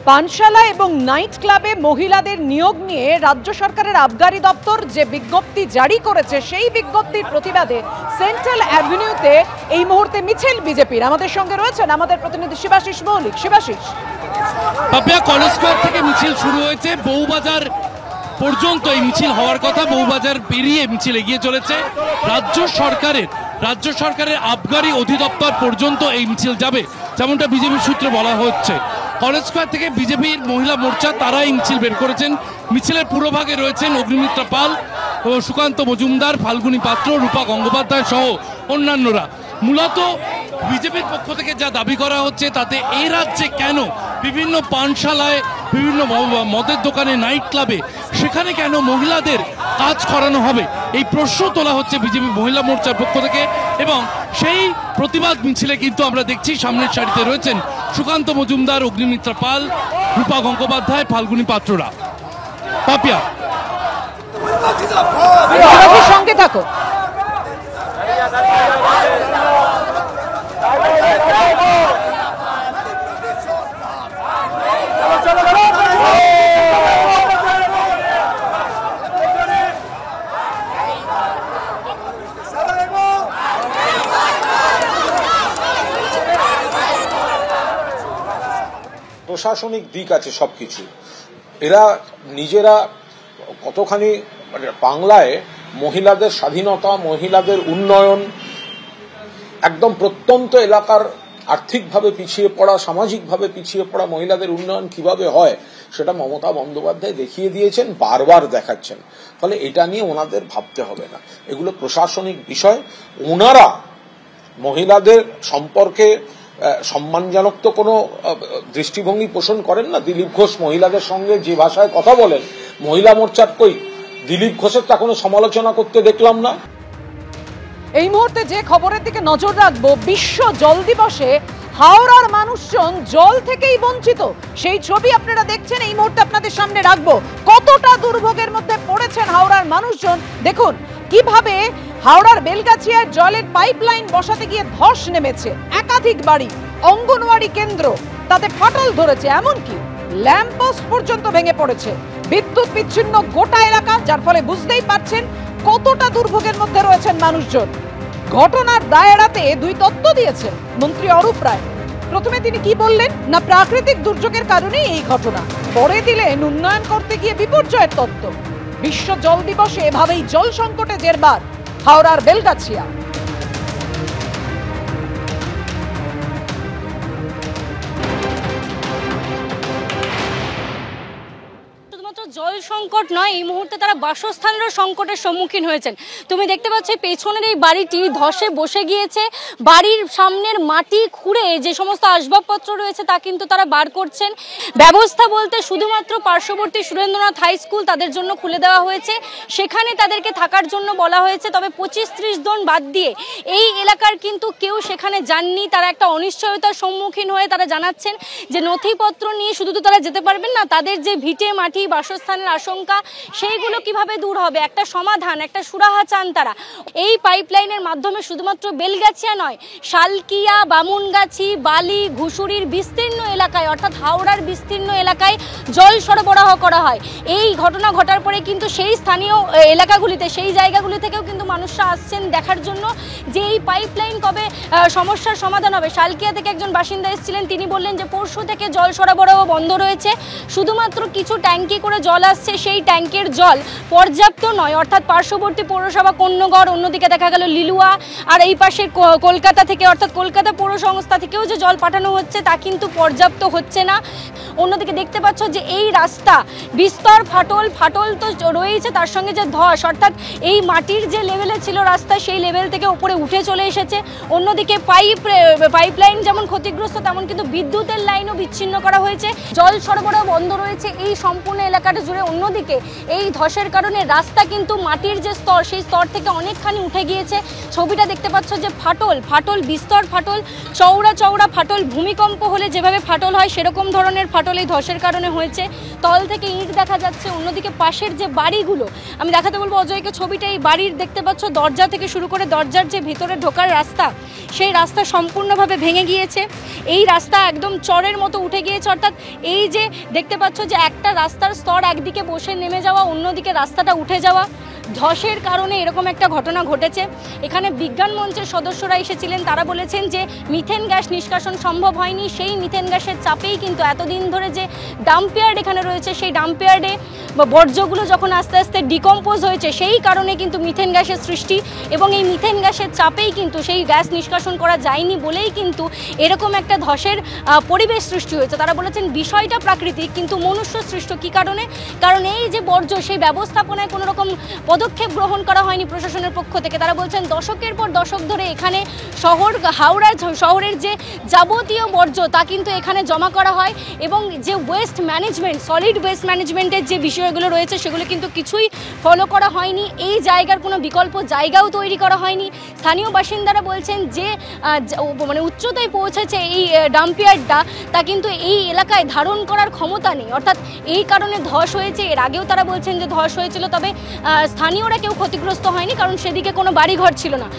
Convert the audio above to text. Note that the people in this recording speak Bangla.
পানশালা এবং নাইট ক্লাবে মহিলাদের নিয়োগ নিয়ে রাজ্য সরকারের আবগারি দপ্তর যে বিজ্ঞপ্তি জারি করেছে সেই বিজ্ঞপ্তির প্রতিবাদে সেন্ট্রাল অ্যাভিনিউতে এই মুহূর্তে মিছিল বিজেপির। আমাদের সঙ্গে রয়েছেন আমাদের প্রতিনিধি শিবাশিস মৌলিক। শিবাশিস, কলেজ স্কোয়ার থেকে মিছিল শুরু হয়েছে, বউবাজার পর্যন্ত এই মিছিল হওয়ার কথা। বউবাজার পেরিয়ে মিছিল এগিয়ে চলেছে রাজ্য সরকারের আবগারি অধিদপ্তর পর্যন্ত এই মিছিল যাবে, যেমনটা বিজেপির সূত্রে বলা হচ্ছে। কলেজ স্কোয়ার থেকে বিজেপির মহিলা মোর্চা তারা এই মিছিল বের করেছেন। মিছিলের পুরোভাগে রয়েছেন অগ্নিমিত্রা পাল, সুকান্ত মজুমদার, ফাল্গুনী পাত্র, রূপা গঙ্গোপাধ্যায় সহ অন্যান্যরা। মূলত বিজেপির পক্ষ থেকে যা দাবি করা হচ্ছে তাতে এই রাজ্যে কেন বিভিন্ন পানশালায়, বিভিন্ন মদের দোকানে, নাইট ক্লাবে, সেখানে কেন মহিলাদের কাজ করানো হবে, এই প্রশ্ন তোলা হচ্ছে বিজেপি মহিলা মোর্চার পক্ষ থেকে। এবং সেই প্রতিবাদ মিছিলে কিন্তু আমরা দেখছি সামনের সারিতে রয়েছেন সুকান্ত মজুমদার, অগ্নিমিত্রা পাল, রূপা গঙ্গোপাধ্যায়, ফাল্গুনী পাত্ররা। পাপিয়া, সঙ্গে থাকো। প্রশাসনিক দিক আছে সবকিছু। এরা নিজেরা কতখানি বাংলায় মহিলাদের স্বাধীনতা, মহিলাদের উন্নয়ন, একদম প্রত্যন্ত এলাকার আর্থিকভাবে পিছিয়ে পড়া, সামাজিকভাবে পিছিয়ে পড়া মহিলাদের উন্নয়ন কিভাবে হয় সেটা মমতা বন্দ্যোপাধ্যায় দেখিয়ে দিয়েছেন, বারবার দেখাচ্ছেন। ফলে এটা নিয়ে ওনাদের ভাবতে হবে না, এগুলো প্রশাসনিক বিষয়। ওনারা মহিলাদের সম্পর্কে সম্মানজনক তো কোনো দৃষ্টিভঙ্গি পোষণ করেন না। দিলীপ ঘোষ মহিলাদের সঙ্গে যে ভাষায় কথা বলেন, মহিলা মোর্চার কই দিলীপ ঘোষের তা কোনো সমালোচনা করতে দেখলাম না। এই মুহূর্তে যে খবরের দিকে নজর রাখবো, বিশ্ব জল দিবসে হাওড়ার মানুষজন জল থেকেই বঞ্চিত, সেই ছবি আপনারা দেখছেন। এই মুহূর্তে আপনাদের সামনে রাখবো কতটা দুর্ভোগের মধ্যে পড়েছেন হাওড়ার মানুষজন। দেখুন কিভাবে হাওড়ার বেলগাছিয়ার জলের পাইপলাইন বসাতে গিয়ে ধস নেমেছে, একাধিক বাড়ি, অঙ্গনওয়াড়ি কেন্দ্র তাতে ফাটল ধরেছে, এমনকি ল্যাম্পপোস্ট পর্যন্ত ভেঙে পড়েছে, বিদ্যুৎ বিচ্ছিন্ন গোটা এলাকা, যার ফলে বুঝতেই পারছেন কতটা দুর্ভোগের মধ্যে রয়েছেন মানুষজন। ঘটনার দায় এড়াতে দুই তত্ত্ব দিয়েছেন মন্ত্রী অরূপ রায়। প্রথমে তিনি কি বললেন না, প্রাকৃতিক দুর্যোগের কারণে এই ঘটনা, পরে দিলেন উন্নয়ন করতে গিয়ে বিপর্যয়ের তত্ত্ব। বিশ্ব জল দিবসে এভাবেই জল সংকটে জেরবার হাওড়ার বেলগাছিয়া। জল সংকট নয়, এই মুহূর্তে তারা বাসস্থানেরও সংকটের সম্মুখীন হয়েছেন। তুমি দেখতে পাচ্ছ পেছনের এই বাড়িটি ধসে বসে গিয়েছে, বাড়ির সামনের মাটি খুঁড়ে যে সমস্ত আসবাবপত্র রয়েছে তা কিন্তু তারা বার করছেন। ব্যবস্থা বলতে শুধুমাত্র পার্শ্ববর্তী সুরেন্দ্রনাথ হাই স্কুল তাদের জন্য খুলে দেওয়া হয়েছে, সেখানে তাদেরকে থাকার জন্য বলা হয়েছে। তবে 25-30 জন বাদ দিয়ে এই এলাকার কিন্তু কেউ সেখানে যাননি। তারা একটা অনিশ্চয়তার সম্মুখীন হয়ে তারা জানাচ্ছেন যে নথিপত্র নিয়ে শুধু তো তারা যেতে পারবেন না, তাদের যে ভিটে মাটি, বাসস্থানের আশঙ্কা, সেইগুলো কিভাবে দূর হবে, একটা সমাধান, একটা সুরাহা চান তারা। এই পাইপলাইনের মাধ্যমে শুধুমাত্র বেলগাছিয়া নয়, শালকিয়া, বামুনগাছি, বালি, ঘুষুরির বিস্তীর্ণ এলাকায়, অর্থাৎ হাওড়ার বিস্তীর্ণ এলাকায় জল সরবরাহ করা হয়। এই ঘটনা ঘটার পরে কিন্তু সেই স্থানীয় এলাকাগুলিতে, সেই জায়গাগুলি থেকেও কিন্তু মানুষরা আসছেন দেখার জন্য যে এই পাইপলাইন কবে সমস্যার সমাধান হবে। শালকিয়া থেকে একজন বাসিন্দা এসেছিলেন, তিনি বললেন যে পরশু থেকে জল সরবরাহ বন্ধ রয়েছে, শুধুমাত্র কিছু ট্যাঙ্কি করে জল আসছে, সেই ট্যাঙ্কের জল পর্যাপ্ত নয়। অর্থাৎ পার্শ্ববর্তী পৌরসভা কন্যগড়, অন্যদিকে দেখা গেল লিলুয়া, আর এই পাশে কলকাতা থেকে, অর্থাৎ কলকাতা পৌর সংস্থা থেকেও যে জল পাঠানো হচ্ছে তা কিন্তু পর্যাপ্ত হচ্ছে না। অন্যদিকে দেখতে পাচ্ছ যে এই রাস্তা বিস্তর ফাটল তো রয়েছে, তার সঙ্গে যে ধস, অর্থাৎ এই মাটির যে লেভেলে ছিল রাস্তা সেই লেভেল থেকে উপরে উঠে চলে এসেছে। অন্যদিকে পাইপলাইন যেমন ক্ষতিগ্রস্ত, তেমন কিন্তু বিদ্যুতের লাইনও বিচ্ছিন্ন করা হয়েছে। জল সরবরাহ বন্ধ রয়েছে এই সম্পূর্ণ এলাকাটা জুড়ে। অন্যদিকে এই ধসের কারণে রাস্তা কিন্তু মাটির যে স্তর, সেই স্তর থেকে অনেকখানি উঠে গিয়েছে। ছবিটা দেখতে পাচ্ছ যে ফাটল, বিস্তর ফাটল, চওড়া ফাটল, ভূমিকম্প হলে যেভাবে ফাটল হয় সেরকম ধরনের ফাটল ফাটল এই ধসের কারণে হয়েছে। তল থেকে ইট দেখা যাচ্ছে, অন্যদিকে পাশের যে বাড়িগুলো, আমি দেখাতে বলবো অজয়কে ছবিটা, এই বাড়ির দেখতে পাচ্ছ দরজা থেকে শুরু করে দরজার যে ভিতরে ঢোকার রাস্তা, সেই রাস্তা সম্পূর্ণভাবে ভেঙে গিয়েছে। এই রাস্তা একদম চরের মতো উঠে গিয়েছে, অর্থাৎ এই যে দেখতে পাচ্ছ যে একটা রাস্তার স্তর একদিকে বসে নেমে যাওয়া, অন্যদিকে রাস্তাটা উঠে যাওয়া, ধসের কারণে এরকম একটা ঘটনা ঘটেছে। এখানে বিজ্ঞান মঞ্চের সদস্যরা এসেছিলেন, তারা বলেছেন যে মিথেন গ্যাস নিষ্কাশন সম্ভব হয়নি। সেই মিথেন গ্যাসের চাপেই কিন্তু এতদিন ধরে যে ডাম্পয়ার্ড এখানে রয়েছে, সেই ডাম্পয়ার্ডে বর্জ্যগুলো যখন আস্তে আস্তে ডিকম্পোজ হয়েছে, সেই কারণে কিন্তু মিথেন গ্যাসের সৃষ্টি, এবং এই মিথেন গ্যাসের চাপেই কিন্তু সেই গ্যাস নিষ্কাশন করা যায়নি বলেই কিন্তু এরকম একটা ধসের পরিবেশ সৃষ্টি হয়েছে। তারা বলেছেন বিষয়টা প্রাকৃতিক কিন্তু মনুষ্য সৃষ্ট। কী কারণে? কারণ এই যে বর্জ্য, সেই ব্যবস্থাপনায় কোনো রকম পদক্ষেপ গ্রহণ করা হয়নি প্রশাসনের পক্ষ থেকে। তারা বলছেন দশকের পর দশক ধরে এখানে হাওড়া শহরের যে যাবতীয় বর্জ্য তা কিন্তু এখানে জমা করা হয়, এবং যে ওয়েস্ট ম্যানেজমেন্ট, সলিড ওয়েস্ট ম্যানেজমেন্টের যে বিষয়গুলো রয়েছে সেগুলো কিন্তু কিছুই ফলো করা হয়নি। এই জায়গার কোনো বিকল্প জায়গাও তৈরি করা হয়নি। স্থানীয় বাসিন্দারা বলছেন যে মানে উচ্চতায় পৌঁছেছে এই ডাম্পয়ার্ডটা, তা কিন্তু এই এলাকায় ধারণ করার ক্ষমতা নেই, অর্থাৎ এই কারণে ধস হয়েছে। এর আগেও তারা বলছেন যে ধস হয়েছিল, তবে স্থানীয়রা কেউ ক্ষতিগ্রস্ত হয়নি, কারণ সেদিকে কোনো বাড়িঘর ছিল না।